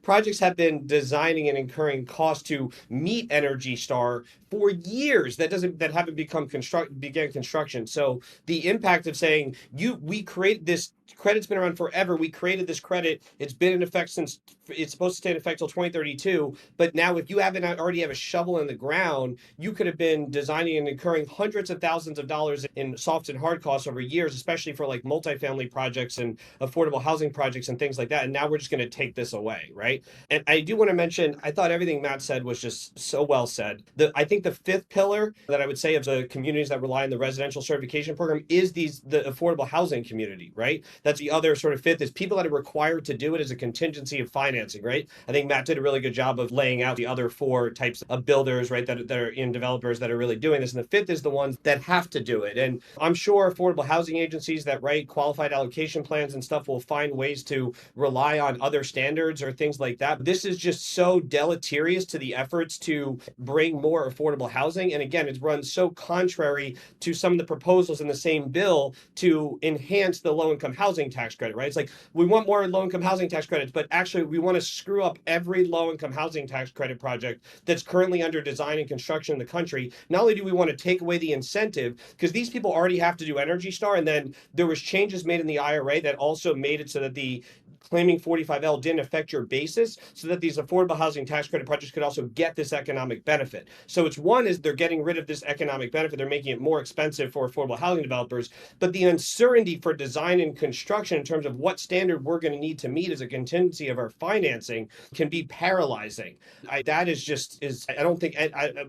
projects have been designing and incurring costs to meet Energy Star for years that haven't began construction. So the impact of saying we create this credit's been around forever. We created this credit. It's been in effect since it's supposed to stay in effect till 2032. But now if you already have a shovel in the ground, you could have been designing and incurring hundreds of thousands of dollars in soft and hard costs over years, especially for like multifamily projects and affordable housing projects and things like that. And now we're just going to take this away, right? And I do want to mention, I thought everything Matt said was just so well said. I think the fifth pillar that I would say of the communities that rely on the residential certification program is the affordable housing community, right? That's the other sort of fifth, is people that are required to do it as a contingency of financing, right? I think Matt did a really good job of laying out the other four types of builders, right, that are in developers that are really doing this. And the fifth is the ones that have to do it. And I'm sure affordable housing agencies that write qualified allocation plans and stuff will find ways to rely on other standards or things like that. This is just so deleterious to the efforts to bring more affordable housing. And again, it runs so contrary to some of the proposals in the same bill to enhance the low-income housing tax credit, right? It's like, we want more low-income housing tax credits, but actually we want to screw up every low-income housing tax credit project that's currently under design and construction in the country. Not only do we want to take away the incentive, because these people already have to do Energy Star, and then there was changes made in the IRA that also made it so that the claiming 45L didn't affect your basis so that these affordable housing tax credit projects could also get this economic benefit. So it's one is they're getting rid of this economic benefit. They're making it more expensive for affordable housing developers, but the uncertainty for design and construction in terms of what standard we're going to need to meet as a contingency of our financing can be paralyzing. I don't think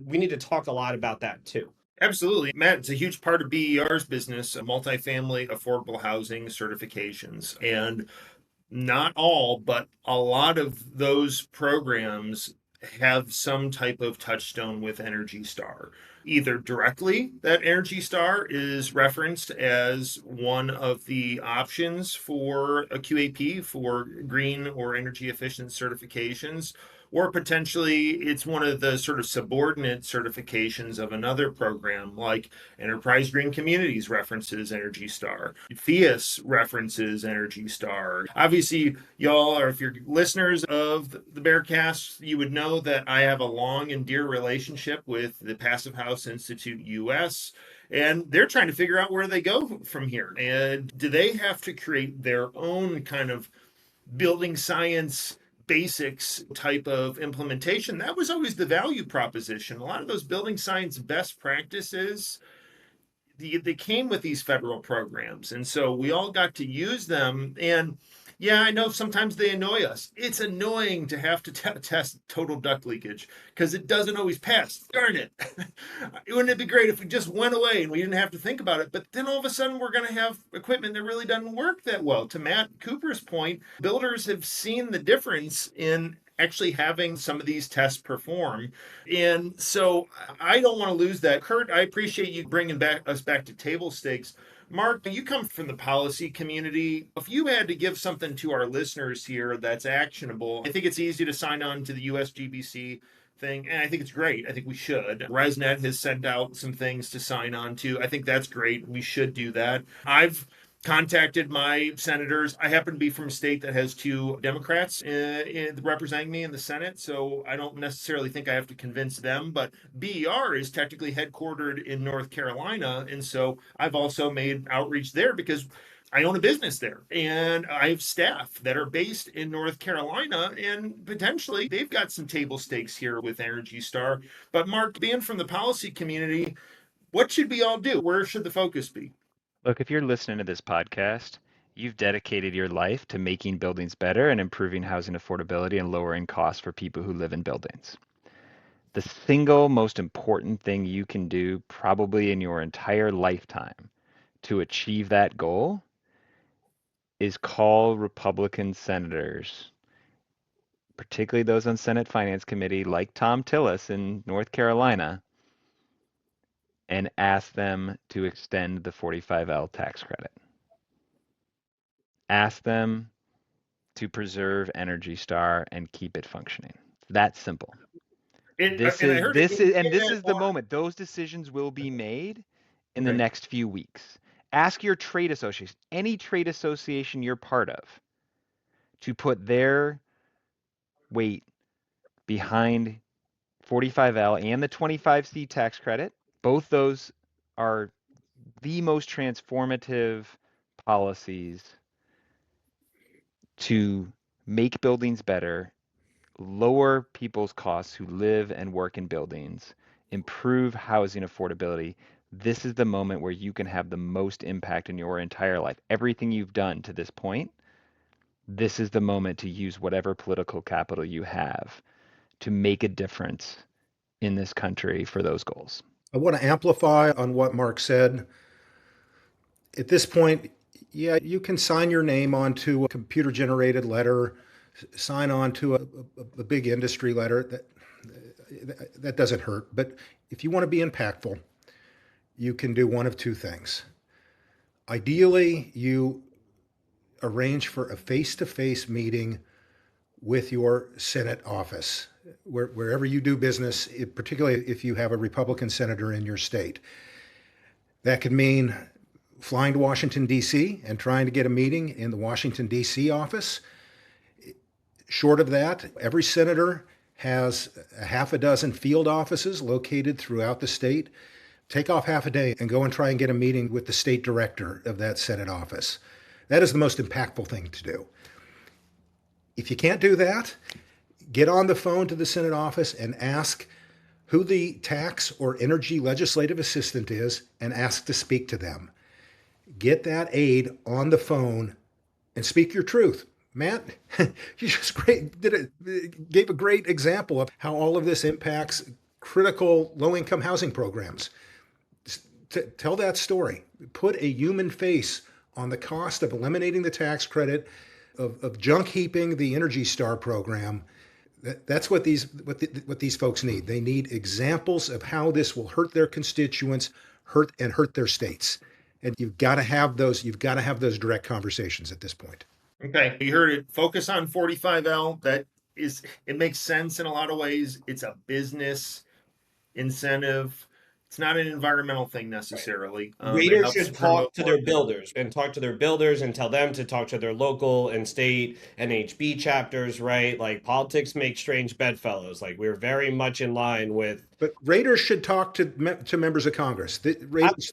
we need to talk a lot about that too. Absolutely. Matt, it's a huge part of BER's business, multifamily affordable housing certifications. And not all, but a lot of those programs have some type of touchstone with Energy Star. Either directly, that Energy Star is referenced as one of the options for a QAP for green or energy efficient certifications, or potentially it's one of the sort of subordinate certifications of another program, like Enterprise Green Communities references Energy Star. FIAS references Energy Star. Obviously, y'all, or if you're listeners of the BERcast, you would know that I have a long and dear relationship with the Passive House Institute US. And they're trying to figure out where they go from here. And do they have to create their own kind of building science basics type of implementation? That was always the value proposition. A lot of those building science best practices, they came with these federal programs. And so we all got to use them. And yeah, I know sometimes they annoy us. It's annoying to have to test total duct leakage because it doesn't always pass. Darn it. Wouldn't it be great if we just went away and we didn't have to think about it? But then all of a sudden we're going to have equipment that really doesn't work that well. To Matt Cooper's point, builders have seen the difference in actually having some of these tests perform. And so I don't want to lose that. Curt, I appreciate you bringing us back to table stakes. Mark, you come from the policy community. If you had to give something to our listeners here that's actionable, I think it's easy to sign on to the USGBC thing, and I think it's great. I think we should. ResNet has sent out some things to sign on to. I think that's great. We should do that. I've contacted my senators. I happen to be from a state that has two Democrats representing me in the Senate, so I don't necessarily think I have to convince them, but BER is technically headquartered in North Carolina, and so I've also made outreach there because I own a business there and I have staff that are based in North Carolina, and potentially they've got some table stakes here with Energy Star. But Mark, being from the policy community, what should we all do? Where should the focus be? Look, if you're listening to this podcast, you've dedicated your life to making buildings better and improving housing affordability and lowering costs for people who live in buildings. The single most important thing you can do probably in your entire lifetime to achieve that goal is call Republican senators, particularly those on Senate Finance Committee like Tom Tillis in North Carolina, and ask them to extend the 45L tax credit. Ask them to preserve Energy Star and keep it functioning. That simple. This is the moment. Those decisions will be made in the next few weeks. Ask your trade association, any trade association you're part of, to put their weight behind 45L and the 25C tax credit. Both those are the most transformative policies to make buildings better, lower people's costs who live and work in buildings, improve housing affordability. This is the moment where you can have the most impact in your entire life. Everything you've done to this point, this is the moment to use whatever political capital you have to make a difference in this country for those goals. I want to amplify on what Mark said. At this point, yeah, you can sign your name onto a computer-generated letter, sign on to a big industry letter. That doesn't hurt. But if you want to be impactful, you can do one of two things. Ideally, you arrange for a face-to-face meeting with your Senate office, wherever you do business, particularly if you have a Republican senator in your state. That could mean flying to Washington, D.C. and trying to get a meeting in the Washington, D.C. office. Short of that, every senator has a half a dozen field offices located throughout the state. Take off half a day and go and try and get a meeting with the state director of that Senate office. That is the most impactful thing to do. If you can't do that, get on the phone to the Senate office and ask who the tax or energy legislative assistant is and ask to speak to them. Get that aide on the phone and speak your truth. Matt, you just gave a great example of how all of this impacts critical low-income housing programs. Tell that story. Put a human face on the cost of eliminating the tax credit, of junk heaping the Energy Star program. That's what these folks need. They need examples of how this will hurt their constituents, hurt their states. And you've got to have those direct conversations at this point. Okay, you heard it. Focus on 45L. It makes sense in a lot of ways. It's a business incentive. It's not an environmental thing necessarily. Raters should talk to their builders and tell them to talk to their local and state NHB chapters, right? Like, politics make strange bedfellows. Like, we're very much in line with. But raters should talk to members of Congress.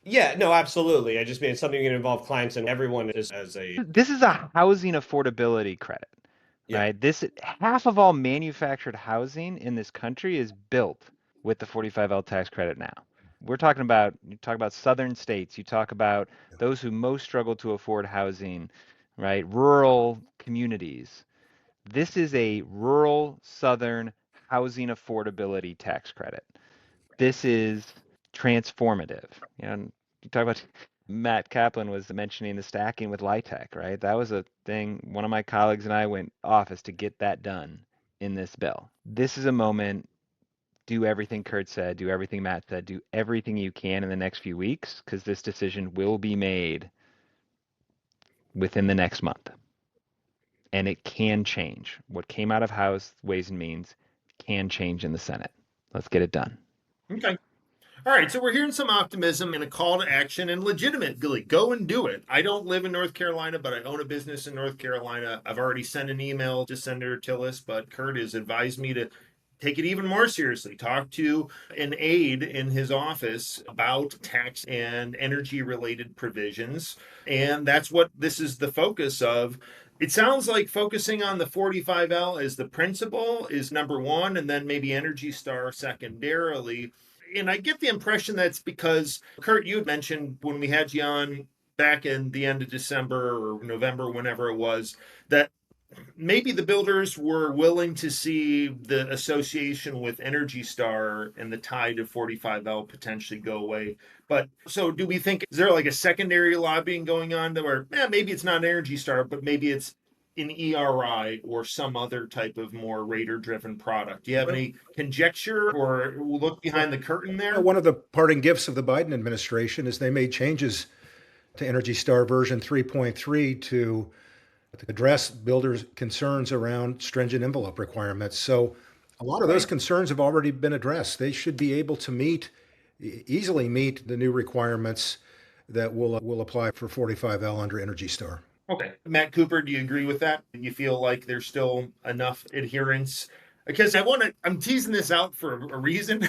Yeah, no, absolutely. I just mean it's something that can involve clients and everyone as a. This is a housing affordability credit, right? Half of all manufactured housing in this country is built with the 45L tax credit now. You talk about southern states, you talk about those who most struggle to afford housing, right? Rural communities. This is a rural southern housing affordability tax credit. This is transformative. You talk about Matt Kaplan was mentioning the stacking with LIHTC, right? That was a thing. One of my colleagues and I went office to get that done in this bill. This is a moment. Do everything Curt said, do everything Matt said, do everything you can in the next few weeks, because this decision will be made within the next month. And it can change. What came out of House Ways and Means can change in the Senate. Let's get it done. Okay. All right. So we're hearing some optimism and a call to action, and legitimately go and do it. I don't live in North Carolina, but I own a business in North Carolina. I've already sent an email to Senator Tillis, but Curt has advised me to take it even more seriously. Talk to an aide in his office about tax and energy related provisions. And that's what this is the focus of. It sounds like focusing on the 45L as the principle is number one, and then maybe Energy Star secondarily. And I get the impression that's because, Curt, you had mentioned when we had you on back in the end of December or November, whenever it was, that maybe the builders were willing to see the association with Energy Star and the tide of 45L potentially go away. But so do we think, is there like a secondary lobbying going on where maybe it's not Energy Star, but maybe it's an ERI or some other type of more rater-driven product? Do you have any conjecture or look behind the curtain there? One of the parting gifts of the Biden administration is they made changes to Energy Star version 3.3 to address builders' concerns around stringent envelope requirements. So a lot of those concerns have already been addressed. They should be able to easily meet the new requirements that will apply for 45L under Energy Star. Okay. Matt Cooper, do you agree with that? You feel like there's still enough adherence? Because I'm teasing this out for a reason.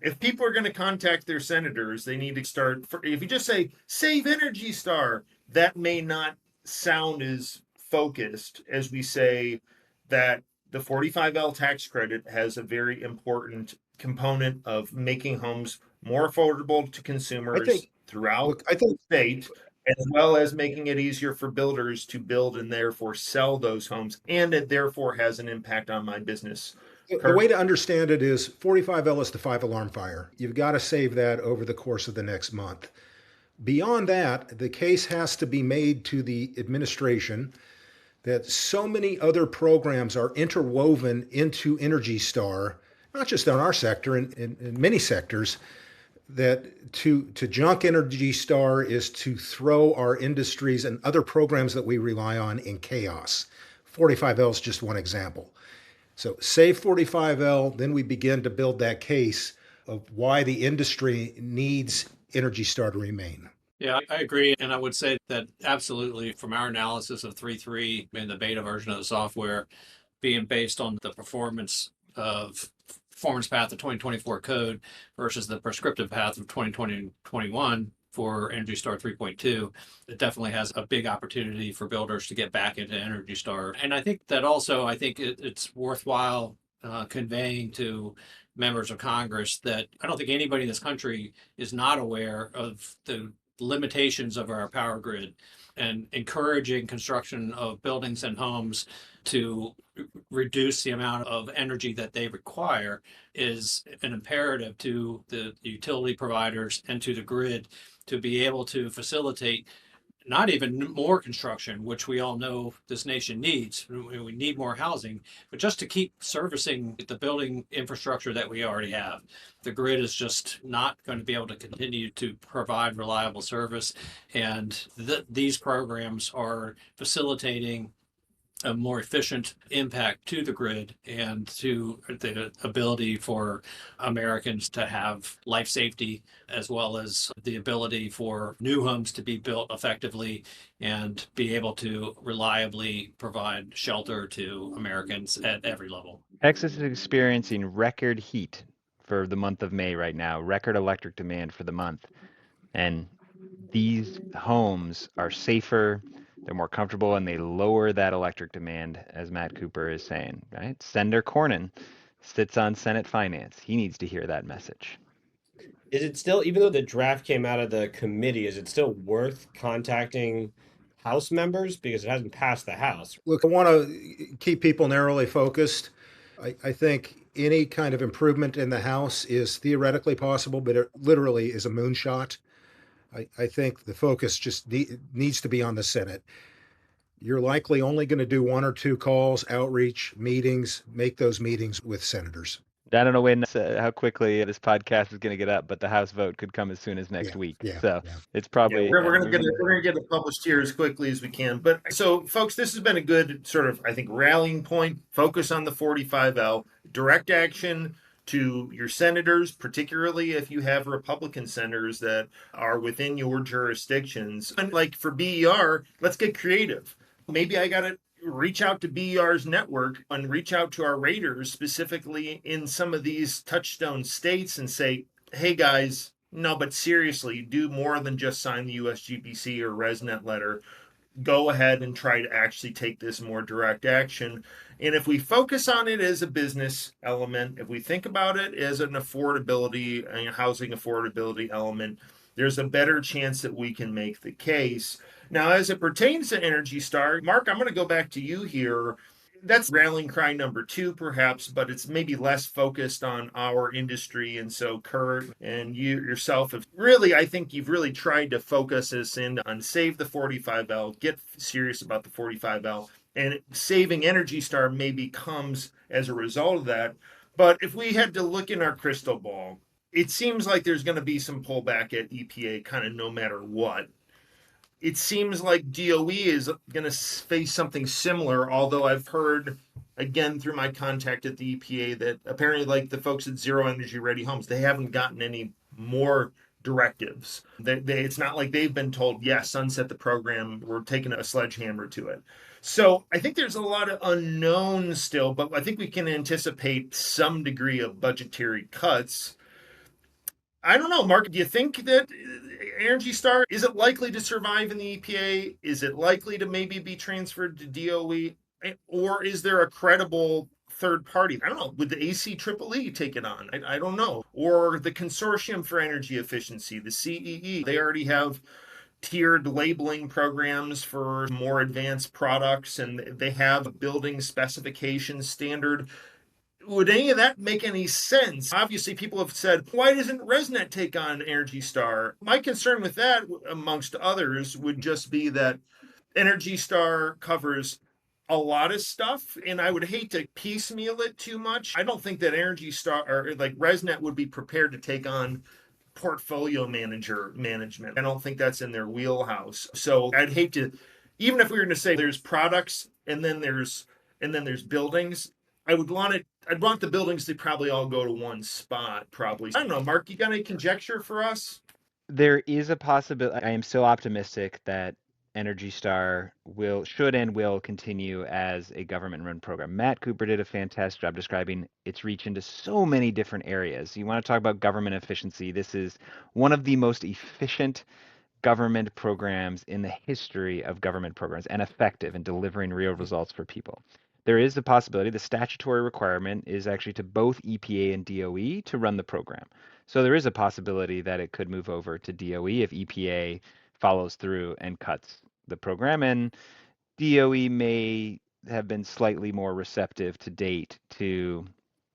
If people are going to contact their senators, they need to start, if you just say, save Energy Star, that may not sound as focused as we say that the 45L tax credit has a very important component of making homes more affordable to consumers throughout the state, as well as making it easier for builders to build and therefore sell those homes. And it therefore has an impact on my business. The way to understand it is 45L is the 5-alarm fire. You've got to save that over the course of the next month. Beyond that, the case has to be made to the administration that so many other programs are interwoven into Energy Star, not just in our sector, in many sectors, that to junk Energy Star is to throw our industries and other programs that we rely on in chaos. 45L is just one example. So save 45L, then we begin to build that case of why the industry needs Energy Star to remain. Yeah, I agree. And I would say that absolutely from our analysis of 3.3 and the beta version of the software being based on the performance path of 2024 code versus the prescriptive path of 2020 and 21 for Energy Star 3.2, it definitely has a big opportunity for builders to get back into Energy Star. And I think that also, it's worthwhile conveying to members of Congress that I don't think anybody in this country is not aware of the limitations of our power grid, and encouraging construction of buildings and homes to reduce the amount of energy that they require is an imperative to the utility providers and to the grid to be able to facilitate not even more construction, which we all know this nation needs. We need more housing, but just to keep servicing the building infrastructure that we already have. The grid is just not going to be able to continue to provide reliable service. And these programs are facilitating a more efficient impact to the grid and to the ability for Americans to have life safety, as well as the ability for new homes to be built effectively and be able to reliably provide shelter to Americans at every level. Texas is experiencing record heat for the month of May right now, record electric demand for the month. And these homes are safer, they're more comfortable, and they lower that electric demand, as Matt Cooper is saying, right? Senator Cornyn sits on Senate Finance. He needs to hear that message. Is it still, even though the draft came out of the committee, is it still worth contacting House members because it hasn't passed the House? Look, I want to keep people narrowly focused. I think any kind of improvement in the House is theoretically possible, but it literally is a moonshot. I think the focus just needs to be on the Senate. You're likely only going to do one or two calls, outreach, meetings, make those meetings with senators. I don't know when how quickly this podcast is going to get up, but the House vote could come as soon as next week. So it's probably we're gonna get it published here as quickly as we can. But so, folks, this has been a good sort of, I think, rallying point. Focus on the 45L, direct action to your senators, particularly if you have Republican senators that are within your jurisdictions. And like for BER, let's get creative. Maybe I got to reach out to BER's network and reach out to our raters specifically in some of these touchstone states and say, hey guys, no, but seriously, do more than just sign the USGBC or ResNet letter. Go ahead and try to actually take this more direct action. And if we focus on it as a business element, if we think about it as an affordability and housing affordability element, there's a better chance that we can make the case. Now, as it pertains to Energy Star, Mark, I'm going to go back to you here. That's rallying cry number 2, perhaps, but it's maybe less focused on our industry. And so, Curt and you yourself have really, I think you've really tried to focus us in on save the 45L, get serious about the 45L, and saving Energy Star maybe comes as a result of that. But if we had to look in our crystal ball, it seems like there's going to be some pullback at EPA kind of no matter what. It seems like DOE is going to face something similar, although I've heard, again, through my contact at the EPA, that apparently like the folks at Zero Energy Ready Homes, they haven't gotten any more directives. It's not like they've been told, yes, sunset the program, we're taking a sledgehammer to it. So I think there's a lot of unknowns still, but I think we can anticipate some degree of budgetary cuts. I don't know, Mark, do you think that Energy Star, is it likely to survive in the EPA? Is it likely to maybe be transferred to DOE? Or is there a credible third party? I don't know. Would the ACEEE take it on? I don't know. Or the Consortium for Energy Efficiency, the CEE, they already have tiered labeling programs for more advanced products, and they have a building specification standard. Would any of that make any sense? Obviously, people have said, why doesn't ResNet take on Energy Star? My concern with that, amongst others, would just be that Energy Star covers a lot of stuff, and I would hate to piecemeal it too much. I don't think that Energy Star or like ResNet would be prepared to take on portfolio management. I don't think that's in their wheelhouse. So I'd hate to, even if we were going to say there's products and then there's buildings, I'd want the buildings to probably all go to one spot, probably. I don't know, Mark, you got any conjecture for us? There is a possibility. I am so optimistic that Energy Star should and will continue as a government-run program. Matt Cooper did a fantastic job describing its reach into so many different areas. You want to talk about government efficiency. This is one of the most efficient government programs in the history of government programs and effective in delivering real results for people. There is a possibility, the statutory requirement is actually to both EPA and DOE to run the program. So there is a possibility that it could move over to DOE if EPA follows through and cuts the program. And DOE may have been slightly more receptive to date to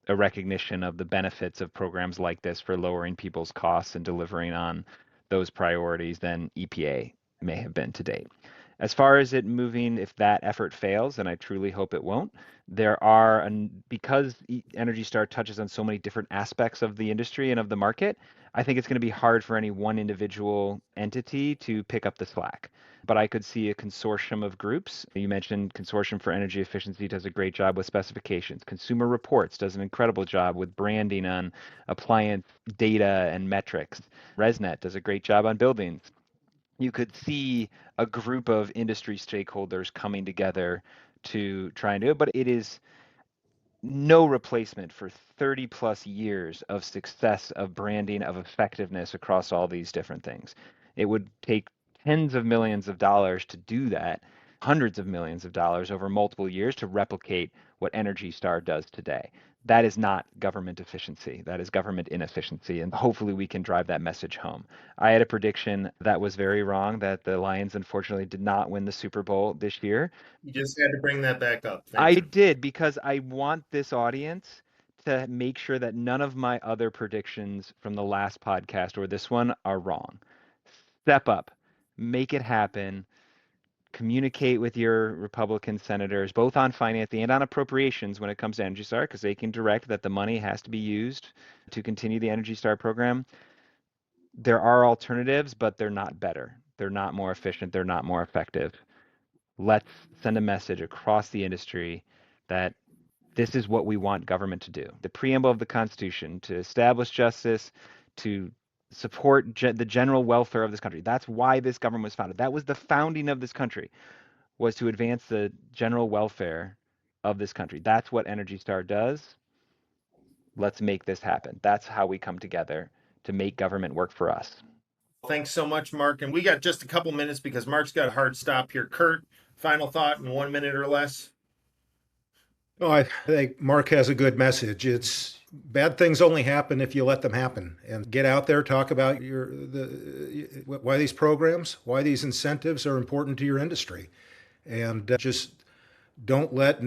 a recognition of the benefits of programs like this for lowering people's costs and delivering on those priorities than EPA may have been to date. As far as it moving, if that effort fails, and I truly hope it won't, there are, because Energy Star touches on so many different aspects of the industry and of the market, I think it's going to be hard for any one individual entity to pick up the slack. But I could see a consortium of groups. You mentioned Consortium for Energy Efficiency does a great job with specifications. Consumer Reports does an incredible job with branding on appliance data and metrics. ResNet does a great job on buildings. You could see a group of industry stakeholders coming together to try and do it, but it is no replacement for 30 plus years of success, of branding, of effectiveness across all these different things. It would take tens of millions of dollars to do that, hundreds of millions of dollars over multiple years to replicate what Energy Star does today. That is not government efficiency. That is government inefficiency. And hopefully we can drive that message home. I had a prediction that was very wrong, that the Lions unfortunately did not win the Super Bowl this year. You just had to bring that back up. I did, because I want this audience to make sure that none of my other predictions from the last podcast or this one are wrong. Step up, make it happen. Communicate with your Republican senators, both on finance and on appropriations when it comes to Energy Star, because they can direct that the money has to be used to continue the Energy Star program. There are alternatives, but they're not better. They're not more efficient. They're not more effective. Let's send a message across the industry that this is what we want government to do. The preamble of the Constitution, to establish justice, to support the general welfare of this country. That's why this government was founded. That was the founding of this country, was to advance the general welfare of this country. That's what Energy Star does. Let's make this happen. That's how we come together to make government work for us. Thanks so much, Mark. And we got just a couple minutes because Mark's got a hard stop here. Curt, final thought in 1 minute or less? No, I think Mark has a good message. It's bad things only happen if you let them happen. And get out there, talk about why these programs, why these incentives are important to your industry. And just don't let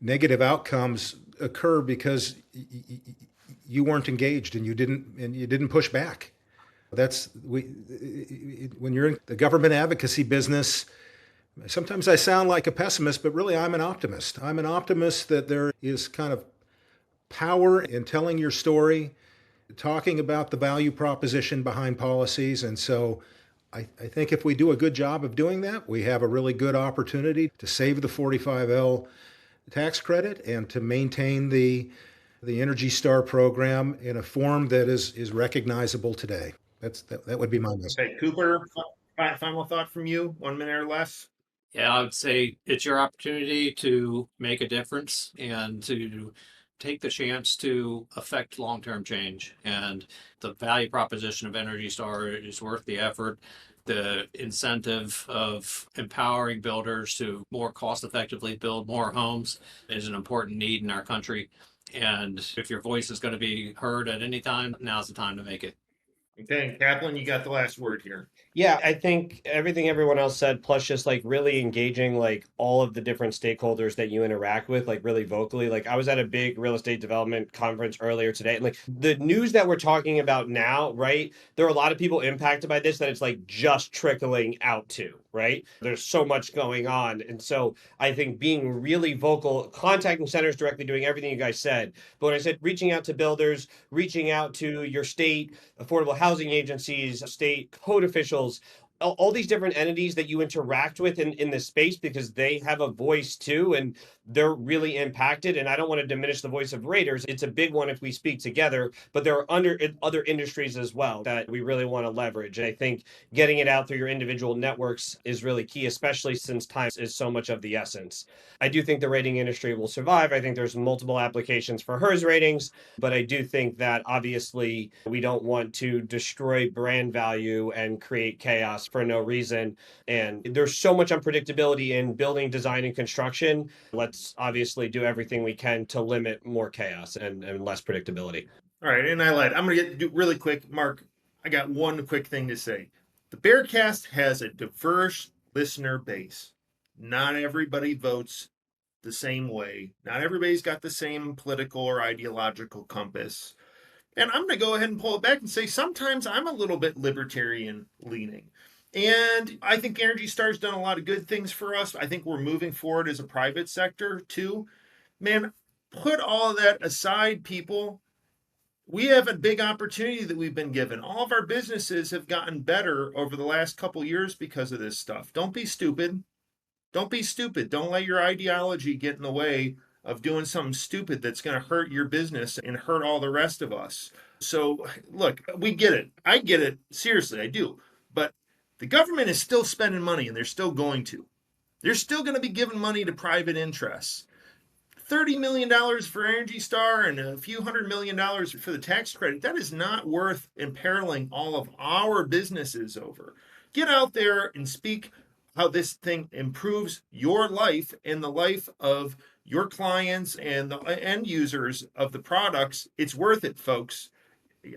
negative outcomes occur because you weren't engaged and you didn't push back. When you're in the government advocacy business, sometimes I sound like a pessimist, but really I'm an optimist. I'm an optimist that there is kind of power in telling your story, talking about the value proposition behind policies. And so I think if we do a good job of doing that, we have a really good opportunity to save the 45L tax credit and to maintain the Energy Star program in a form that is recognizable today. That would be my message. Okay, Cooper, final thought from you, 1 minute or less? Yeah, I would say it's your opportunity to make a difference and to take the chance to affect long-term change. And the value proposition of Energy Star is worth the effort. The incentive of empowering builders to more cost-effectively build more homes is an important need in our country. And if your voice is going to be heard at any time, now's the time to make it. Okay, Kaplan, you got the last word here. Yeah, I think everything everyone else said, plus just like really engaging like all of the different stakeholders that you interact with, like really vocally. Like I was at a big real estate development conference earlier today. And like the news that we're talking about now, right? There are a lot of people impacted by this that it's like just trickling out to, right? There's so much going on. And so I think being really vocal, contacting centers directly, doing everything you guys said. But when I said reaching out to builders, reaching out to your state affordable housing agencies, state code officials, all these different entities that you interact with in this space, because they have a voice too, and they're really impacted. And I don't want to diminish the voice of raters. It's a big one if we speak together, but there are other industries as well that we really want to leverage. And I think getting it out through your individual networks is really key, especially since time is so much of the essence. I do think the rating industry will survive. I think there's multiple applications for HERS ratings, but I do think that obviously we don't want to destroy brand value and create chaos for no reason. And there's so much unpredictability in building, design, and construction. Let's obviously do everything we can to limit more chaos and less predictability. All right, and I lied. I'm going to do really quick. Mark, I got one quick thing to say. The BERcast has a diverse listener base. Not everybody votes the same way. Not everybody's got the same political or ideological compass. And I'm going to go ahead and pull it back and say sometimes I'm a little bit libertarian leaning. And I think Energy Star's done a lot of good things for us. I think we're moving forward as a private sector too. Man, put all of that aside, people. We have a big opportunity that we've been given. All of our businesses have gotten better over the last couple years because of this stuff. Don't be stupid. Don't be stupid. Don't let your ideology get in the way of doing something stupid that's going to hurt your business and hurt all the rest of us. So, look, we get it. I get it. Seriously, I do. But the government is still spending money, and they're still going to. They're still going to be giving money to private interests. $30 million for Energy Star and a few $100 million for the tax credit, that is not worth imperiling all of our businesses over. Get out there and speak how this thing improves your life and the life of your clients and the end users of the products. It's worth it, folks.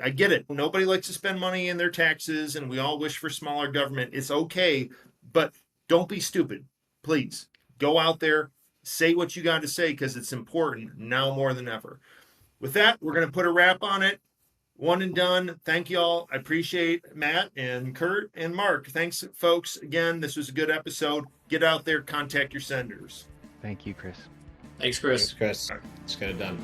I get it. Nobody likes to spend money in their taxes, and we all wish for smaller government. It's okay, but don't be stupid. Please go out there, say what you got to say, because it's important now more than ever. With that, we're going to put a wrap on it. One and done. Thank you all. I appreciate Matt and Curt and Mark. Thanks, folks. Again, this was a good episode. Get out there, contact your senders. Thank you, Chris. Thanks, Chris. Thanks, Chris. Let's get it done.